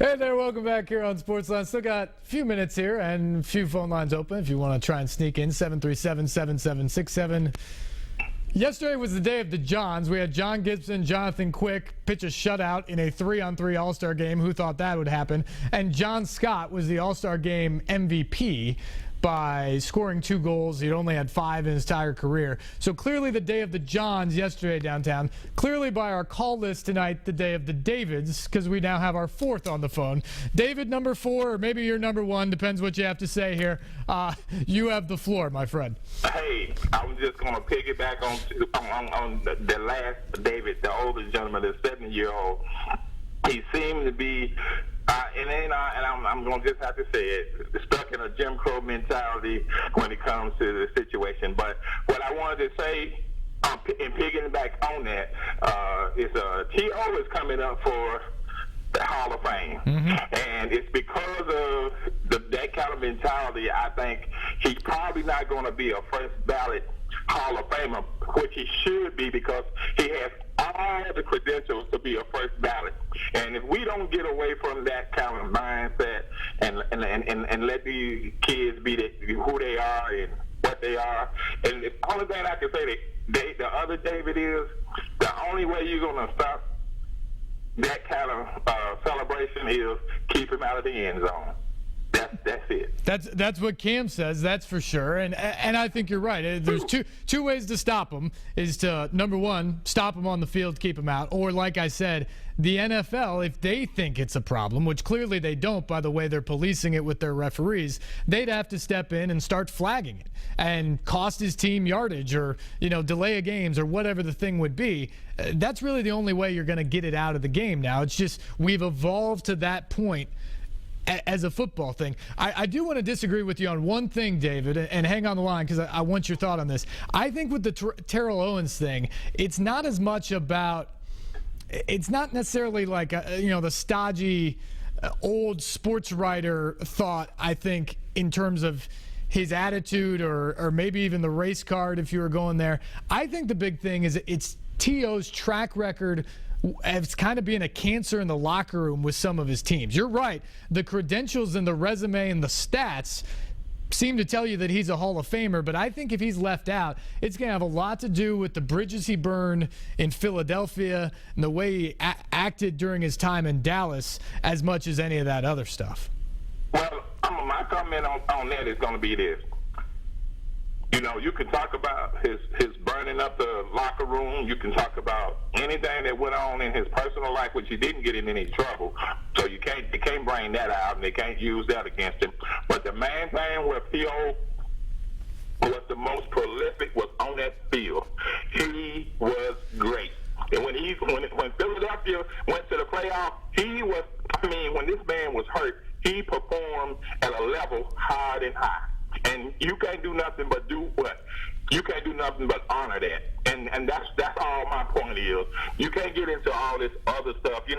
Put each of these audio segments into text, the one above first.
Hey there, welcome back here on SportsLine. Still got a few minutes here and a few phone lines open if you want to try and sneak in. 737-7767. Yesterday was the day of the Johns. We had John Gibson, Jonathan Quick pitch a shutout in a 3-on-3 All-Star game. Who thought that would happen? And John Scott was the All-Star game MVP by scoring 2 goals. He'd only had 5 in his entire career. So clearly the day of the Johns yesterday downtown. Clearly by our call list tonight, the day of the Davids, because we now have our 4th on the phone. David, number 4, or maybe you're number 1, depends what you have to say here. You have the floor, my friend. Hey, I was just going to piggyback on the last David, the older gentleman, the 70-year-old. He seemed to be, I'm going to just have to say it, stuck in a Jim Crow mentality when it comes to the situation. But what I wanted to say, and piggyback on that, is T.O. is coming up for the Hall of Fame. And it's because of that kind of mentality, I think he's probably not going to be a first ballot Hall of Famer, which he should be because he has all the credentials to be a first ballot. And if we don't get away from that kind of mindset and let these kids be who they are and what they are, and the only thing I can say that the other David is, the only way you're going to stop that kind of celebration is keep him out of the end zone. That's it. That's what Cam says. That's for sure. And I think you're right. There's two ways to stop him. Is to, number one, stop him on the field, keep him out. Or like I said, the NFL, if they think it's a problem, which clearly they don't by the way they're policing it with their referees, they'd have to step in and start flagging it and cost his team yardage or, delay a games or whatever the thing would be. That's really the only way you're going to get it out of the game now. It's just we've evolved to that point as a football thing. I do want to disagree with you on one thing, David, and hang on the line because I want your thought on this. I think with the Terrell Owens thing, it's not as much about – it's not necessarily like, the stodgy old sports writer thought, I think, in terms of his attitude or maybe even the race card if you were going there. I think the big thing is it's T.O.'s track record as kind of being a cancer in the locker room with some of his teams. You're right. The credentials and the resume and the stats seem to tell you that he's a Hall of Famer, but I think if he's left out, it's going to have a lot to do with the bridges he burned in Philadelphia and the way he acted during his time in Dallas as much as any of that other stuff. Well, my comment on that is going to be this. You can talk about his burning up the locker room. You can talk about anything that went on in his personal life, which he didn't get in any trouble. So they can't bring that out, and they can't use that against him. But the main thing where Theo was the most prolific was on that field. He was great. And when Philadelphia went to the playoff, when this man was hurt, he performed at a level high and high. And you can't do nothing but do what? You can't do nothing but honor that. And that's all my point is. You can't get into all this other stuff. You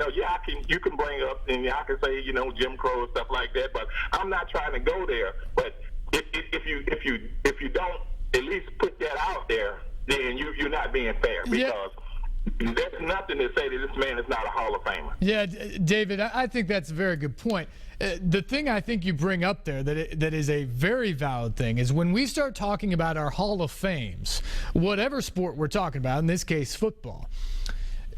can bring up and I can say, Jim Crow and stuff like that, but I'm not trying to go there. But if you don't at least put that out there, then you're not being fair because there's nothing to say that this man is not a Hall of Famer. Yeah, David, I think that's a very good point. The thing I think you bring up there that is a very valid thing is when we start talking about our Hall of Fames, whatever sport we're talking about, in this case football,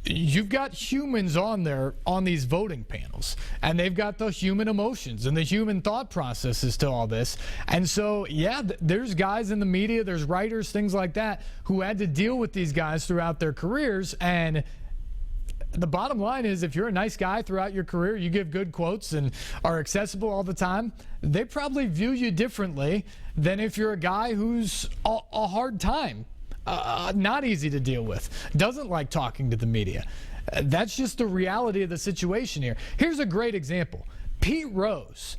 you've got humans on there on these voting panels, and they've got the human emotions and the human thought processes to all this. And so, there's guys in the media, there's writers, things like that, who had to deal with these guys throughout their careers. And the bottom line is if you're a nice guy throughout your career, you give good quotes and are accessible all the time, they probably view you differently than if you're a guy who's a hard time. Not easy to deal with, doesn't like talking to the media. That's just the reality of the situation here. Here's a great example. Pete Rose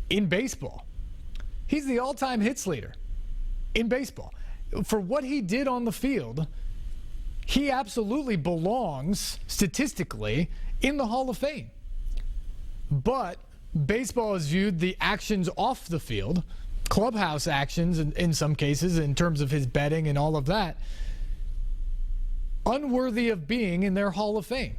in baseball. He's the all-time hits leader in baseball. For what he did on the field, he absolutely belongs statistically in the Hall of Fame. But baseball has viewed the actions off the field, clubhouse actions in some cases in terms of his betting and all of that, unworthy of being in their Hall of Fame.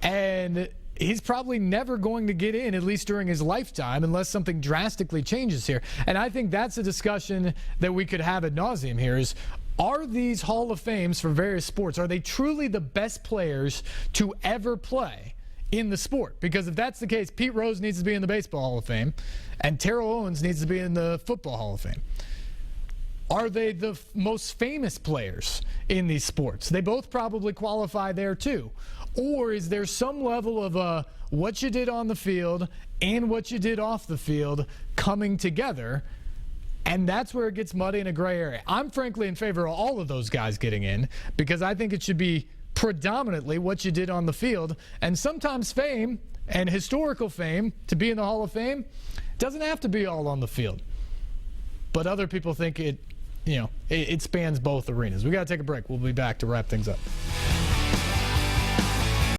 And he's probably never going to get in, at least during his lifetime, unless something drastically changes here. And I think that's a discussion that we could have ad nauseum here is, are these Hall of Fames for various sports, are they truly the best players to ever play in the sport? Because if that's the case, Pete Rose needs to be in the Baseball Hall of Fame, and Terrell Owens needs to be in the Football Hall of Fame. Are they the most famous players in these sports? They both probably qualify there too. Or is there some level of what you did on the field and what you did off the field coming together? And that's where it gets muddy in a gray area. I'm frankly in favor of all of those guys getting in because I think it should be predominantly what you did on the field. And sometimes fame and historical fame to be in the Hall of Fame doesn't have to be all on the field. But other people think it spans both arenas. We got to take a break. We'll be back to wrap things up.